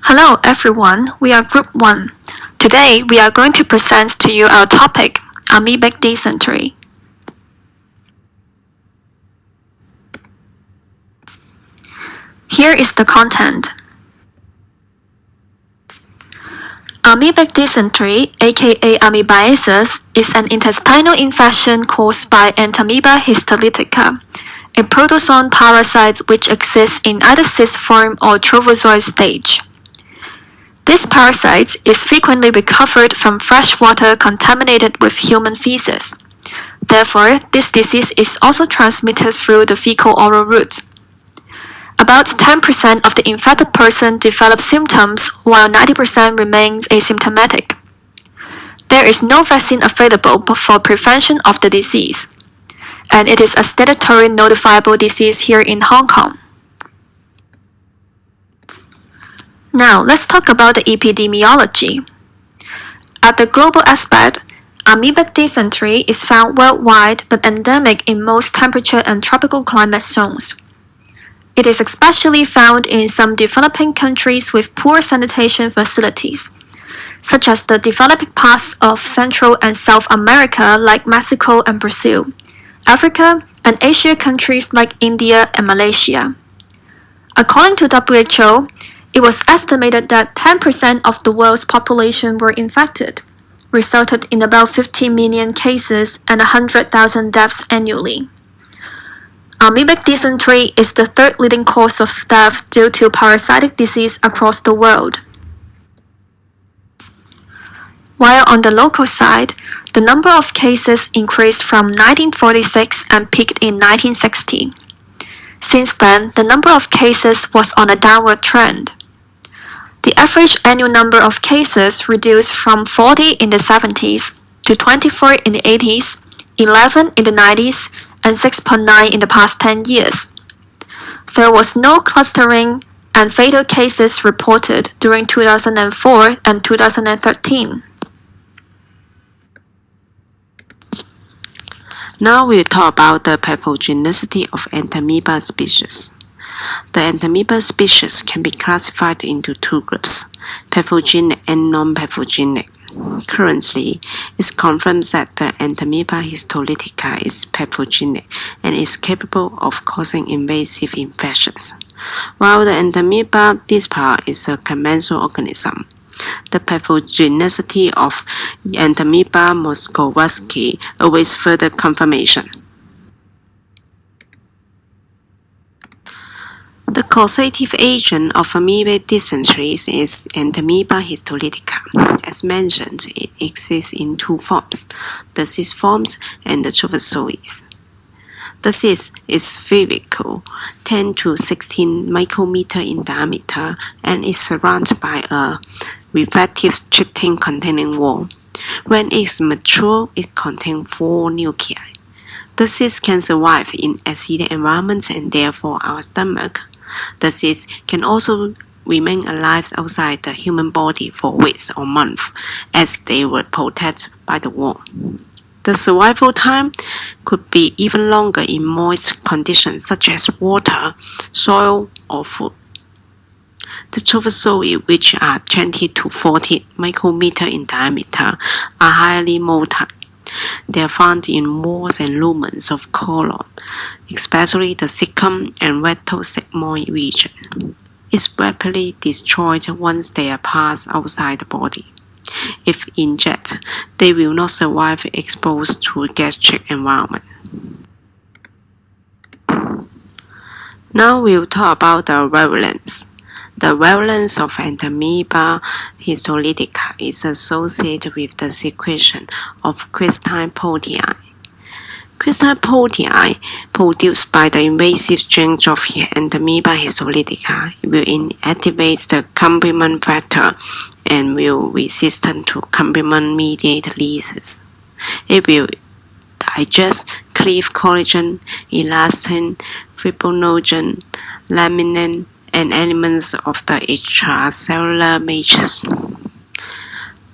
Hello everyone, we are Group 1. Today we are going to present to you our topic, amoebic dysentery. Here is the content. Amoebic dysentery, aka amoebiasis, is an intestinal infection caused by Entamoeba histolytica, a protozoan parasite which exists in either cyst form or trophozoite stage. This parasite is frequently recovered from fresh water contaminated with human feces. Therefore, this disease is also transmitted through the fecal-oral route. About 10% of the infected person develop symptoms, while 90% remains asymptomatic. There is no vaccine available for prevention of the disease, and it is a statutory notifiable disease here in Hong Kong. Now, let's talk about the epidemiology. At the global aspect, amoebic dysentery is found worldwide but endemic in most temperature and tropical climate zones. It is especially found in some developing countries with poor sanitation facilities, such as the developing parts of Central and South America like Mexico and Brazil, Africa, and Asia countries like India and Malaysia. According to WHO, it was estimated that 10% of the world's population were infected, resulted in about 50 million cases and 100,000 deaths annually. Amoebic dysentery is the third leading cause of death due to parasitic disease across the world. While on the local side, the number of cases increased from 1946 and peaked in 1960. Since then, the number of cases was on a downward trend. The average annual number of cases reduced from 40 in the 70s to 24 in the 80s, 11 in the 90s, and 6.9 in the past 10 years. There was no clustering and fatal cases reported during 2004 and 2013. Now we'll talk about the pathogenicity of Entamoeba species. The Entamoeba species can be classified into two groups, pathogenic and non-pathogenic. Currently, it's confirmed that the Entamoeba histolytica is pathogenic and is capable of causing invasive infections, while the Entamoeba dispar is a commensal organism. The pathogenicity of Entamoeba moskowski awaits further confirmation. The causative agent of amoebic dysentery is Entamoeba histolytica. As mentioned, it exists in two forms, the cyst forms and the trophozoites. The cyst is spherical, 10 to 16 micrometer in diameter, and is surrounded by a refractive chitin containing wall. When it is mature, it contains 4 nuclei. The cyst can survive in acidic environments and therefore our stomach. The cyst can also remain alive outside the human body for weeks or months, as they were protected by the wall. The survival time could be even longer in moist conditions such as water, soil, or food. The trophozoa, which are 20 to 40 micrometer in diameter, are highly motile. They are found in walls and lumens of colon, especially the cecum and rectal sigmoid region. It's rapidly destroyed once they are passed outside the body. If injected, they will not survive exposed to a gastric environment. Now we'll talk about the virulence. The virulence of Entamoeba histolytica is associated with the secretion of crystalline protein. Crystalline protein produced by the invasive strains of Entamoeba histolytica will inactivate the complement factor and will resistant to complement-mediated lysis. It will digest, cleave collagen, elastin, fibrinogen, laminin, and elements of the extracellular matrix.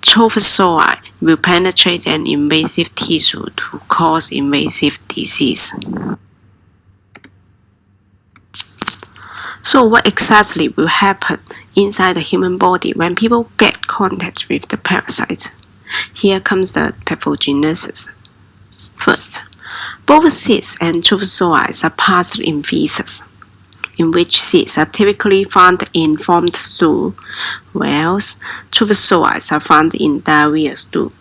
Trophozoa will penetrate an invasive tissue to cause invasive disease. So what exactly will happen inside the human body when people get contact with the parasite? Here comes the pathogenesis. First, both cysts and trophozoites are passed in feces, in which cysts are typically found in formed stool, whereas trophozoites are found in diarrhea stool.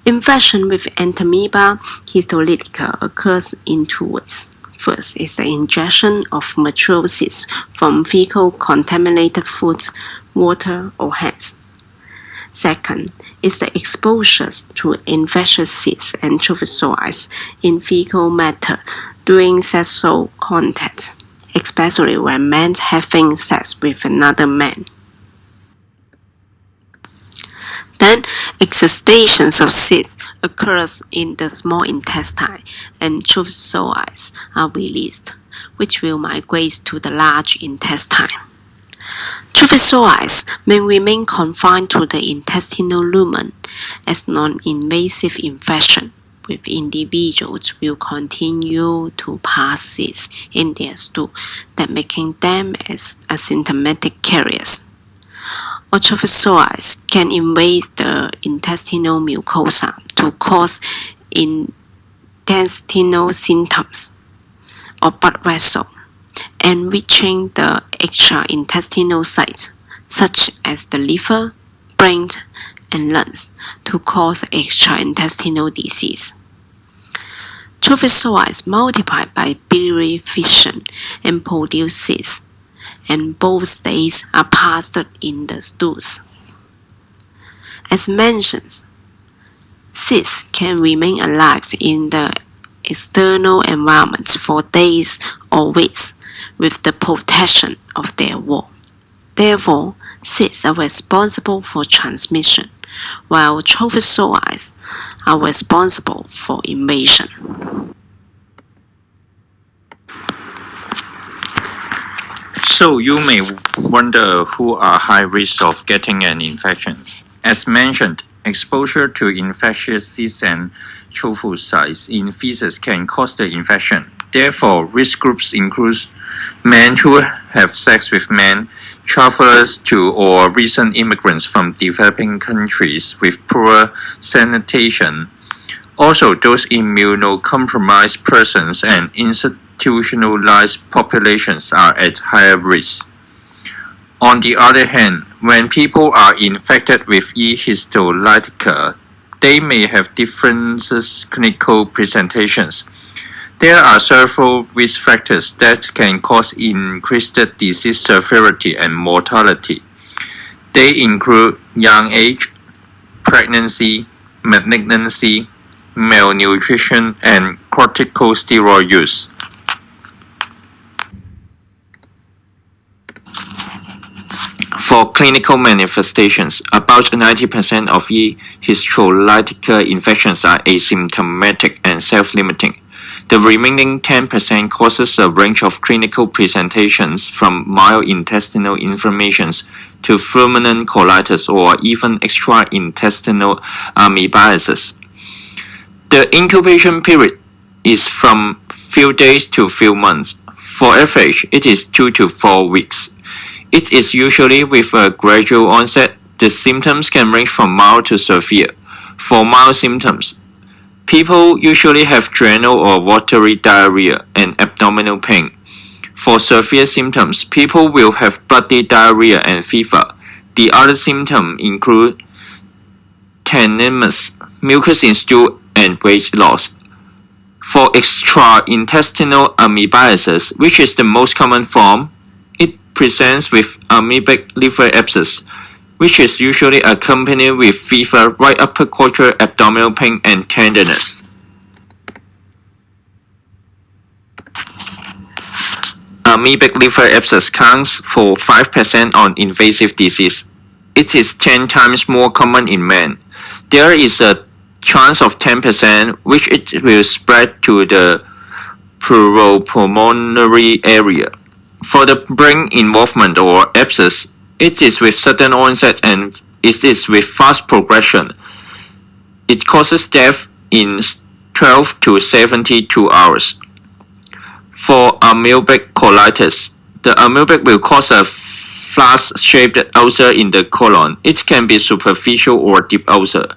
Infection with Entamoeba histolytica occurs in two ways. First is the ingestion of mature cysts from fecal contaminated food, water, or hands. Second is the exposure to infectious cysts and trophozoites in fecal matter during sexual contact, especially when men having sex with another man. Then, exudations of cysts occurs in the small intestine, and trophozoites are released, which will migrate to the large intestine. Trophozoites may remain confined to the intestinal lumen as non-invasive infection, with individuals will continue to pass cysts in their stool, that making them as asymptomatic carriers. Or trophozoites can invade the intestinal mucosa to cause intestinal symptoms or blood vessel, enriching the extra-intestinal sites, such as the liver, brain, and lungs, to cause extra-intestinal disease. Trophozoites multiply by biliary fission and produce cysts, and both states are passed in the stools. As mentioned, cysts can remain alive in the external environment for days or weeks with the protection of their wall. Therefore, cysts are responsible for transmission, while trophozoites are responsible for invasion. So you may wonder who are high risk of getting an infection. As mentioned, exposure to infectious cysts and trophozoites in feces can cause the infection. Therefore, risk groups include men who have sex with men, travelers to or recent immigrants from developing countries with poor sanitation, also those immunocompromised persons and institutionalized populations are at higher risk. On the other hand, when people are infected with E. histolytica, they may have different clinical presentations. There are several risk factors that can cause increased disease severity and mortality. They include young age, pregnancy, malignancy, malnutrition, and corticosteroid use. For clinical manifestations, about 90% of E. histolytica infections are asymptomatic and self-limiting. The remaining 10% causes a range of clinical presentations from mild intestinal inflammations to fulminant colitis or even extra-intestinal amoebiasis. The incubation period is from few days to few months. For average, it is 2 to 4 weeks. It is usually with a gradual onset. The symptoms can range from mild to severe. For mild symptoms, people usually have general or watery diarrhea and abdominal pain. For severe symptoms, people will have bloody diarrhea and fever. The other symptoms include tenesmus, mucus in stool, and weight loss. For extra-intestinal amoebiasis, which is the most common form, it presents with amoebic liver abscess, which is usually accompanied with fever, right upper quadrant abdominal pain, and tenderness. Amoebic liver abscess counts for 5% on invasive disease. It is 10 times more common in men. There is a chance of 10% which it will spread to the pleuropulmonary area. For the brain involvement or abscess, it is with sudden onset and it is with fast progression. It causes death in 12 to 72 hours. For ameobic colitis, the ameobic will cause a flask-shaped ulcer in the colon. It can be superficial or deep ulcer.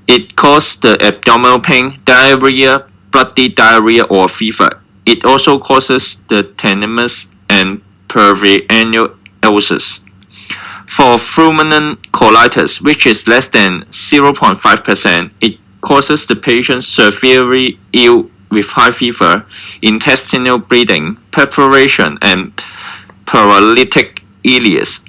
It causes the abdominal pain, diarrhea, bloody diarrhea, or fever. It also causes the tetanus and perianal ulcers. For fulminant colitis, which is less than 0.5%, it causes the patient severely ill with high fever, intestinal bleeding, perforation, and paralytic ileus.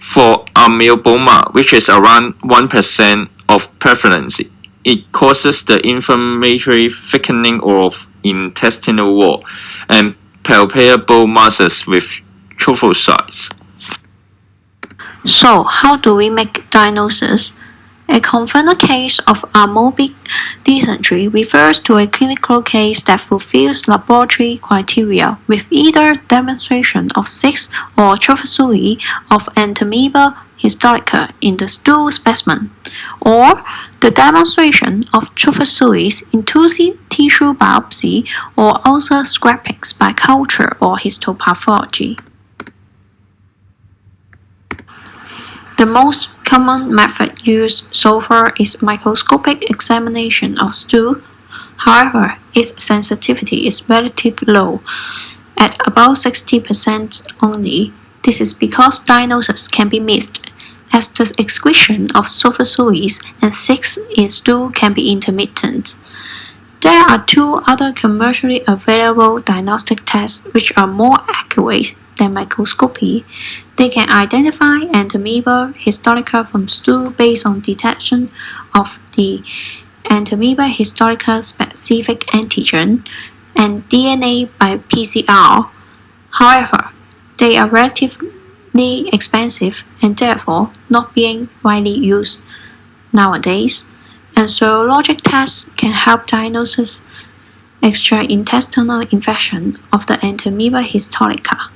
For ameoboma, which is around 1% of prevalence, it causes the inflammatory thickening of intestinal wall and palpable masses with trophocytes. So, how do we make diagnosis? A confirmed case of ameobic dysentery refers to a clinical case that fulfills laboratory criteria with either demonstration of cysts or trophozooi of Entamoeba historica in the stool specimen, or the demonstration of trophozoites in tissue biopsy or ulcer scrapings by culture or histopathology. The most common method used so far is microscopic examination of stool. However, its sensitivity is relatively low, at about 60% only. This is because diagnosis can be missed, as the excretion of trophozoites and cysts in stool can be intermittent. There are two other commercially available diagnostic tests which are more accurate than microscopy. They can identify Entamoeba historica from stool based on detection of the Entamoeba historica specific antigen and DNA by PCR. However, they are relatively expensive and therefore not being widely used nowadays, and serologic tests can help diagnosis extraintestinal infection of the Entamoeba historica.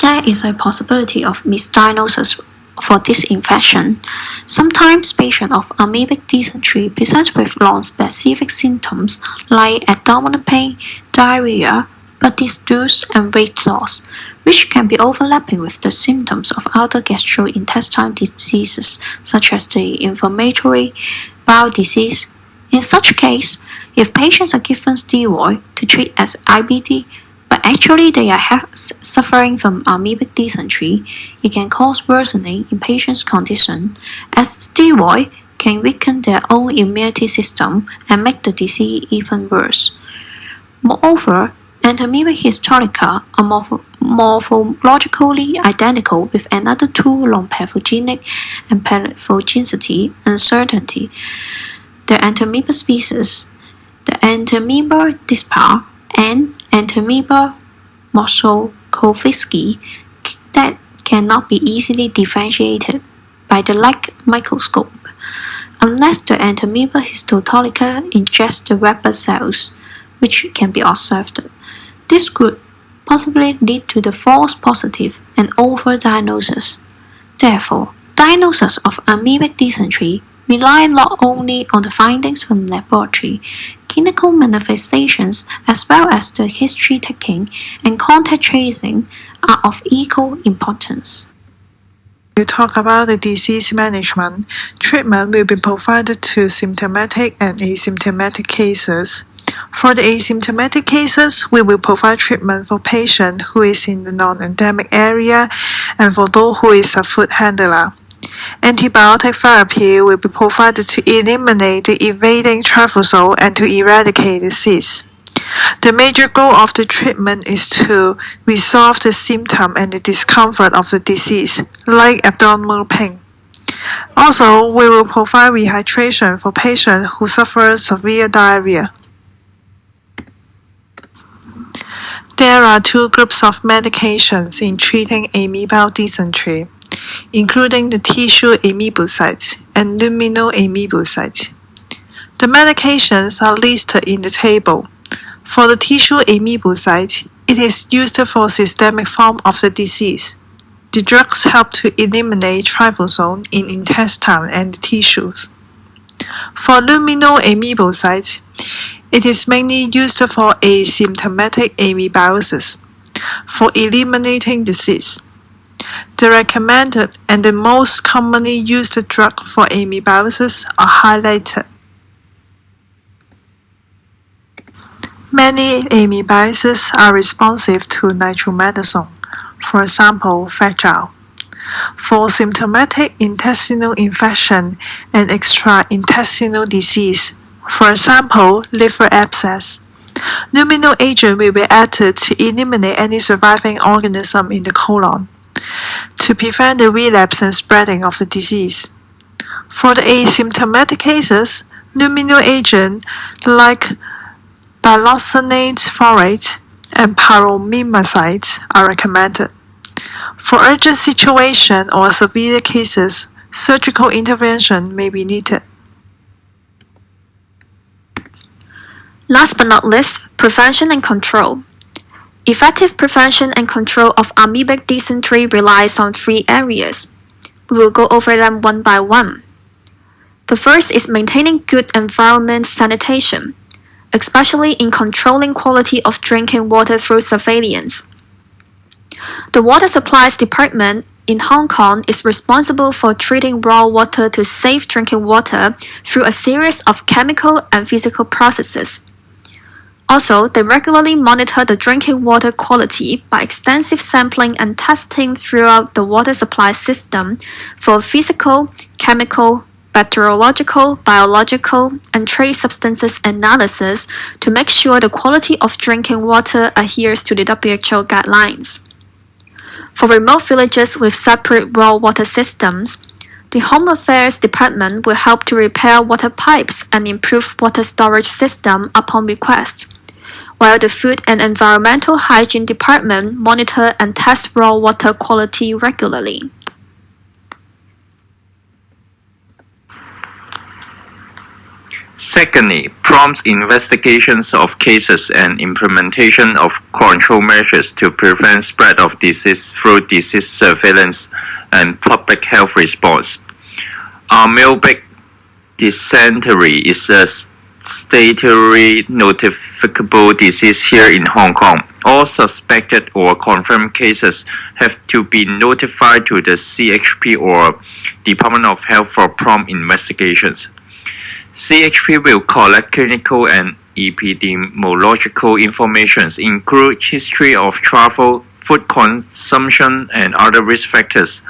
There is a possibility of misdiagnosis for this infection. Sometimes patients of amebic dysentery present with non-specific symptoms like abdominal pain, diarrhea, bloody stools, and weight loss, which can be overlapping with the symptoms of other gastrointestinal diseases such as the inflammatory bowel disease. In such case, if patients are given steroid to treat as IBD, but actually they are suffering from amebic dysentery, it can cause worsening in patients' condition, as steroid can weaken their own immunity system and make the disease even worse. Moreover, Entamoeba historica are morphologically identical with another two non-pathogenic and pathogenicity uncertainty. The Entamoeba species, the Entamoeba dispar, and Entamoeba moschkowski, that cannot be easily differentiated by the light microscope, unless the Entamoeba histolytica ingests the red cells, which can be observed. This could possibly lead to the false positive and overdiagnosis. Therefore, diagnosis of amebic dysentery rely not only on the findings from laboratory, clinical manifestations, as well as the history taking and contact tracing are of equal importance. To talk about the disease management, treatment will be provided to symptomatic and asymptomatic cases. For the asymptomatic cases, we will provide treatment for patient who is in the non-endemic area and for those who is a food handler. Antibiotic therapy will be provided to eliminate the invading trophozoa and to eradicate disease. The major goal of the treatment is to resolve the symptom and the discomfort of the disease, like abdominal pain. Also, we will provide rehydration for patients who suffer severe diarrhea. There are two groups of medications in treating amoebic dysentery, including the tissue amoebocytes and luminal amoebocytes. The medications are listed in the table. For the tissue amoebocyte, it is used for systemic form of the disease. The drugs help to eliminate trophozoa in intestine and tissues. For luminal amoebocytes, It is mainly used for asymptomatic amoebiasis, for eliminating disease. The recommended and the most commonly used drug for amoebiasis are highlighted. Many amoebiases are responsive to nitromethazone, for example, Fragile. For symptomatic intestinal infection and extraintestinal disease, for example, liver abscess, luminol agent will be added to eliminate any surviving organism in the colon, to prevent the relapse and spreading of the disease. For the asymptomatic cases, luminol agent like dilosonate furate and paromimazide are recommended. For urgent situation or severe cases, surgical intervention may be needed. Last but not least, prevention and control. Effective prevention and control of amoebic dysentery relies on 3 areas. We will go over them one by one. The first is maintaining good environment sanitation, especially in controlling quality of drinking water through surveillance. The Water Supplies Department in Hong Kong is responsible for treating raw water to safe drinking water through a series of chemical and physical processes. Also, they regularly monitor the drinking water quality by extensive sampling and testing throughout the water supply system for physical, chemical, bacteriological, biological, and trace substances analysis to make sure the quality of drinking water adheres to the WHO guidelines. For remote villages with separate raw water systems, the Home Affairs Department will help to repair water pipes and improve water storage system upon request, while the Food and Environmental Hygiene Department monitor and test raw water quality regularly. Secondly, prompt investigations of cases and implementation of control measures to prevent spread of disease through disease surveillance and public health response. Ameobic dysentery is a statutorily notificable disease here in Hong Kong. All suspected or confirmed cases have to be notified to the CHP or Department of Health for prompt investigations. CHP will collect clinical and epidemiological information, including history of travel, food consumption, and other risk factors,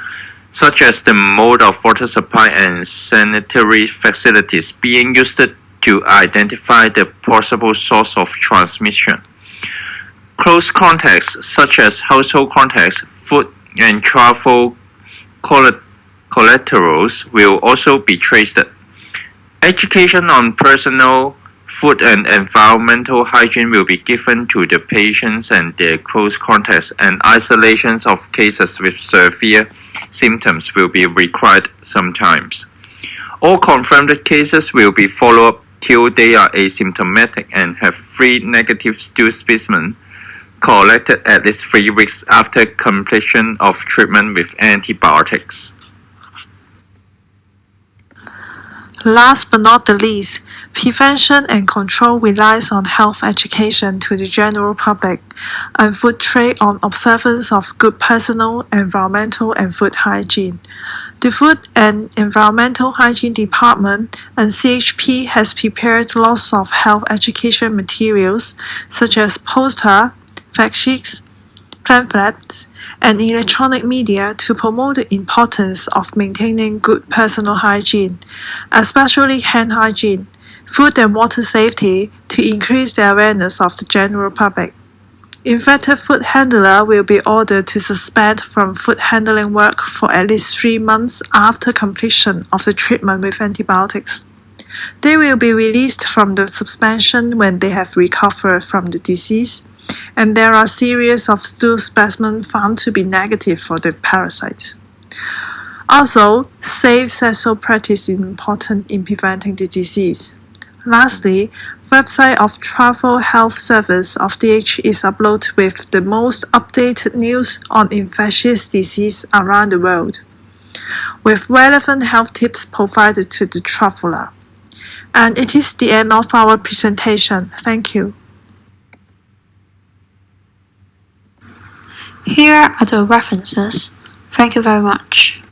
such as the mode of water supply and sanitary facilities being used to identify the possible source of transmission. Close contacts, such as household contacts, food and travel collaterals, will also be traced. Education on personal, food and environmental hygiene will be given to the patients and their close contacts, and isolations of cases with severe symptoms will be required sometimes. All confirmed cases will be followed up till they are asymptomatic and have 3 negative stool specimens collected at least 3 weeks after completion of treatment with antibiotics. Last but not the least, prevention and control relies on health education to the general public and food trade on observance of good personal, environmental, and food hygiene. The Food and Environmental Hygiene Department and CHP has prepared lots of health education materials such as poster, fact sheets, pamphlets, and electronic media to promote the importance of maintaining good personal hygiene, especially hand hygiene, food and water safety, to increase the awareness of the general public. Infected food handler will be ordered to suspend from food handling work for at least 3 months after completion of the treatment with antibiotics. They will be released from the suspension when they have recovered from the disease, and there are series of stool specimens found to be negative for the parasite. Also, safe sexual practice is important in preventing the disease. Lastly, website of Travel Health Service of DH is uploaded with the most updated news on infectious disease around the world, with relevant health tips provided to the traveler. And it is the end of our presentation. Thank you. Here are the references. Thank you very much.